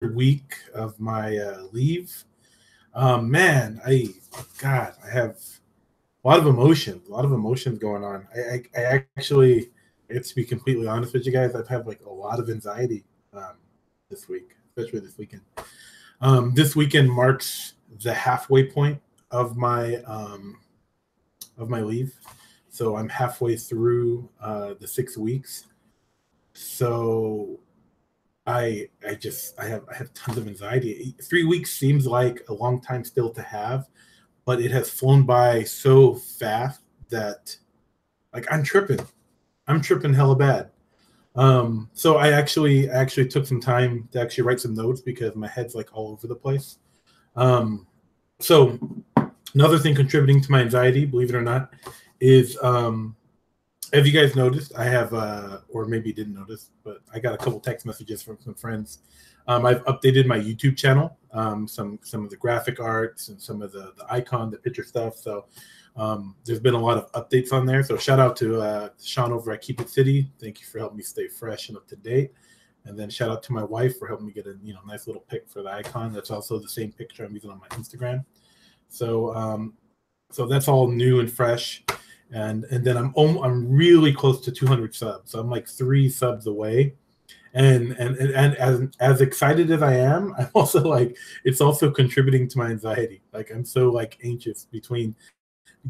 week of my leave. Man, I have a lot of emotions going on. I actually, to be completely honest with you guys, I've had like a lot of anxiety this week, especially this weekend. This weekend marks the halfway point of my leave, so I'm halfway through the 6 weeks. So I have tons of anxiety. 3 weeks seems like a long time still to have, but it has flown by so fast that like I'm tripping hella bad. So I actually took some time to actually write some notes because my head's like all over the place. Um, so another thing contributing to my anxiety, believe it or not, is have you guys noticed? I have, or maybe didn't notice, but I got a couple text messages from some friends. I've updated my YouTube channel, some of the graphic arts and some of the icon, the picture stuff. So there's been a lot of updates on there. So shout out to Sean over at Keep It City. Thank you for helping me stay fresh and up to date. And then shout out to my wife for helping me get a nice little pic for the icon. That's also the same picture I'm using on my Instagram. So so that's all new and fresh. And then I'm really close to 200 subs. So I'm like 3 subs away. And as excited as I am, I'm also like it's also contributing to my anxiety. Like I'm so like anxious between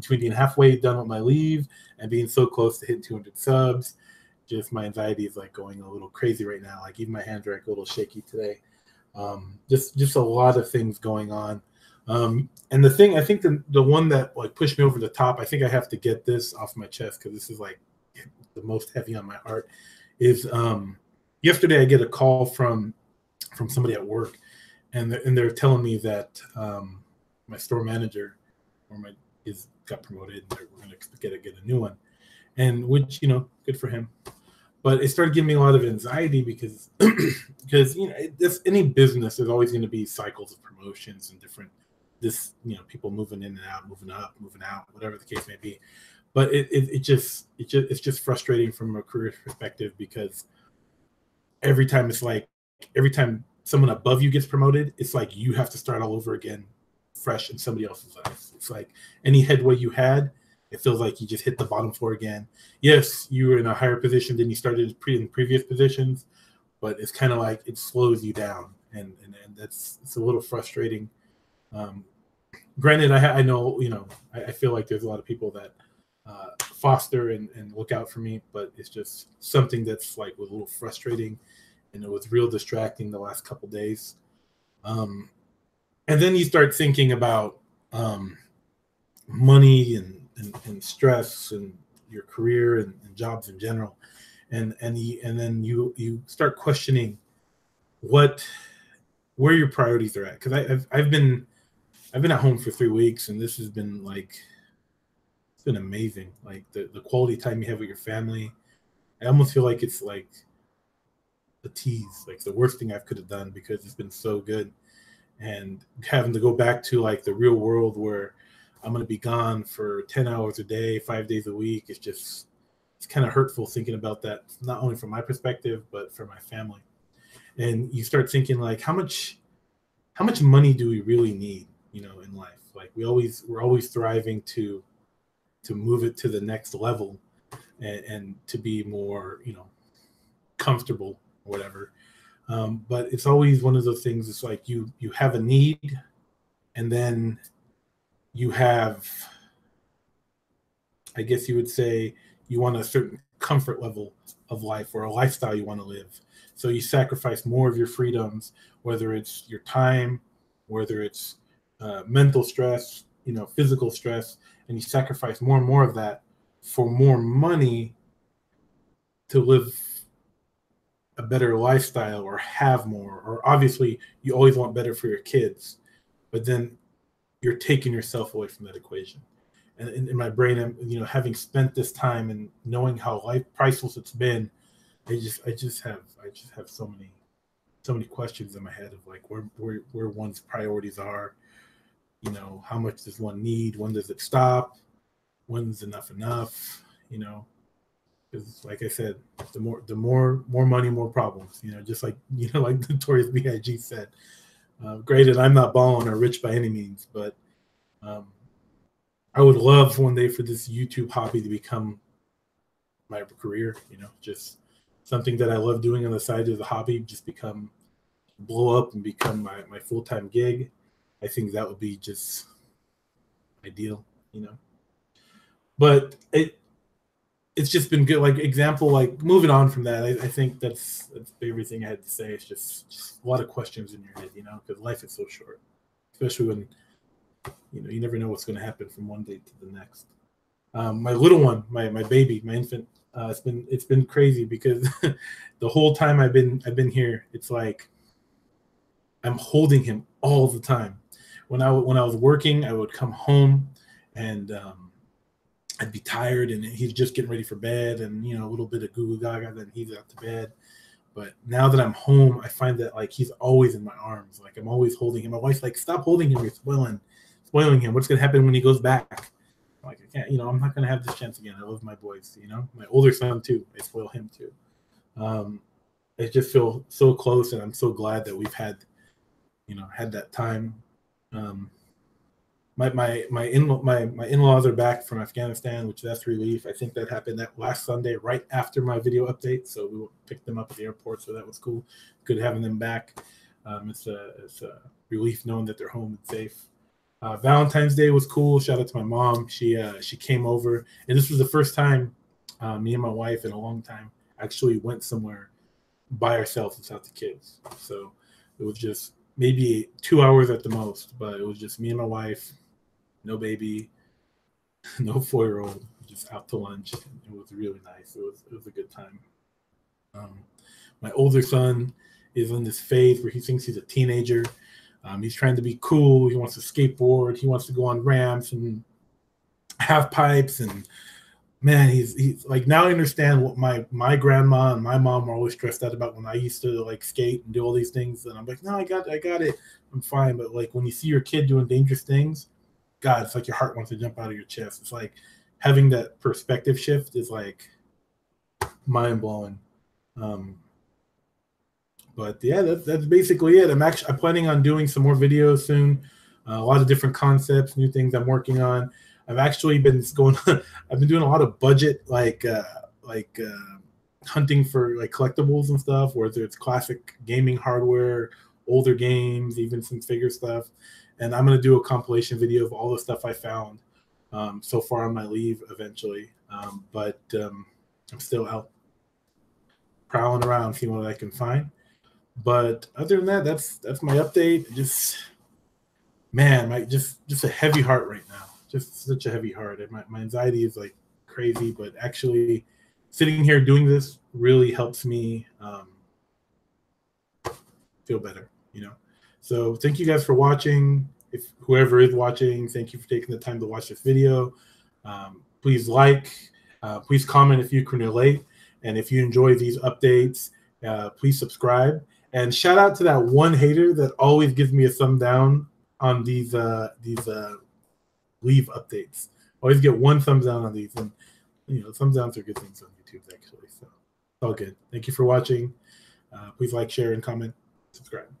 being halfway done with my leave and being so close to hitting 200 subs. Just my anxiety is like going a little crazy right now. Like even my hands are like a little shaky today. Just a lot of things going on. And the thing I think the one that like pushed me over the top, I think I have to get this off my chest because this is like the most heavy on my heart. Is yesterday I get a call from somebody at work, and they're telling me that my store manager or my is got promoted, and we're going to get a new one, and which good for him. But it started giving me a lot of anxiety because because this any business there's always going to be cycles of promotions and different people moving in and out, moving up, moving out, whatever the case may be. But it's just frustrating from a career perspective because every time someone above you gets promoted, it's like you have to start all over again, fresh in somebody else's eyes. It's like any headway you had, it feels like you just hit the bottom floor again. Yes, you were in a higher position than you started in previous positions, but it's kind of like it slows you down, and it's a little frustrating. Um, Granted, I know I feel like there's a lot of people that foster and look out for me, but it's just something that's like was a little frustrating, and it was real distracting the last couple days. Um, and then you start thinking about money and stress and your career and jobs in general, and then you start questioning what where your priorities are at. Because I've been at home for 3 weeks, and this has been like it's been amazing. Like the quality time you have with your family, I almost feel like it's like a tease, like the worst thing I could have done because it's been so good. And having to go back to like the real world where I'm going to be gone for 10 hours a day, 5 days a week. It's kind of hurtful thinking about that, not only from my perspective, but for my family. And you start thinking like, how much money do we really need, in life? Like we're always thriving to move it to the next level and to be more, comfortable or whatever. But it's always one of those things. It's like you have a need, and then you have, I guess you would say, you want a certain comfort level of life or a lifestyle you want to live. So you sacrifice more of your freedoms, whether it's your time, whether it's mental stress, physical stress, and you sacrifice more and more of that for more money to live a better lifestyle or have more. Or obviously, you always want better for your kids, but then you're taking yourself away from that equation. And in my brain, I'm, having spent this time and knowing how life priceless it's been, I just have so many questions in my head of like where one's priorities are. How much does one need? When does it stop? When's enough enough? Because, like I said, the more money, more problems. You know, just like like Notorious B.I.G. said. Granted, I'm not balling or rich by any means, but I would love one day for this YouTube hobby to become my career. You know, just something that I love doing on the side as a hobby, just blow up and become my full-time gig. I think that would be just ideal. You know, but it's just been good. Like example, like moving on from that, I think that's everything I had to say. It's just a lot of questions in your head, you know, because life is so short, especially when you never know what's going to happen from one day to the next. My little one, my baby, my infant, it's been crazy because the whole time I've been here, it's like I'm holding him all the time. When I was working, I would come home and I'd be tired and he's just getting ready for bed and, a little bit of goo goo gaga, then he's out to bed. But now that I'm home, I find that like he's always in my arms. Like I'm always holding him. My wife's like, stop holding him. You're spoiling him. What's going to happen when he goes back? I'm like, I can't, I'm not going to have this chance again. I love my boys, my older son too. I spoil him too. I just feel so close and I'm so glad that we've had that time. My in-laws are back from Afghanistan, which that's relief. I think that happened that last Sunday, right after my video update. So we picked them up at the airport, so that was cool. Good having them back. It's a relief knowing that they're home and safe. Valentine's Day was cool. Shout out to my mom. She came over, and this was the first time me and my wife in a long time actually went somewhere by ourselves without the kids. So it was just maybe 2 hours at the most, but it was just me and my wife. No baby, no 4-year-old, just out to lunch. It was really nice. It was a good time. My older son is in this phase where he thinks he's a teenager. He's trying to be cool. He wants to skateboard. He wants to go on ramps and half pipes. And man, he's like, now I understand what my grandma and my mom were always stressed out about when I used to like skate and do all these things. And I'm like, no, I got it. I'm fine. But like when you see your kid doing dangerous things, God, it's like your heart wants to jump out of your chest. It's like having that perspective shift is like mind blowing. But yeah, that's basically it. I'm planning on doing some more videos soon. A lot of different concepts, new things I'm working on. I've actually been I've been doing a lot of budget, like hunting for like collectibles and stuff, whether it's classic gaming hardware, older games, even some figure stuff. And I'm going to do a compilation video of all the stuff I found so far on my leave eventually. But I'm still out prowling around, seeing what I can find. But other than that, that's my update. Just, man, just a heavy heart right now. Just such a heavy heart. My anxiety is like crazy, but actually sitting here doing this really helps me feel better, So thank you guys for watching. If whoever is watching, thank you for taking the time to watch this video. Please please comment if you can relate. And if you enjoy these updates, please subscribe. And shout out to that one hater that always gives me a thumb down on these leave updates. Always get one thumbs down on these. And, thumbs downs are good things on YouTube, actually. So it's all good. Thank you for watching. Please like, share, and comment. Subscribe.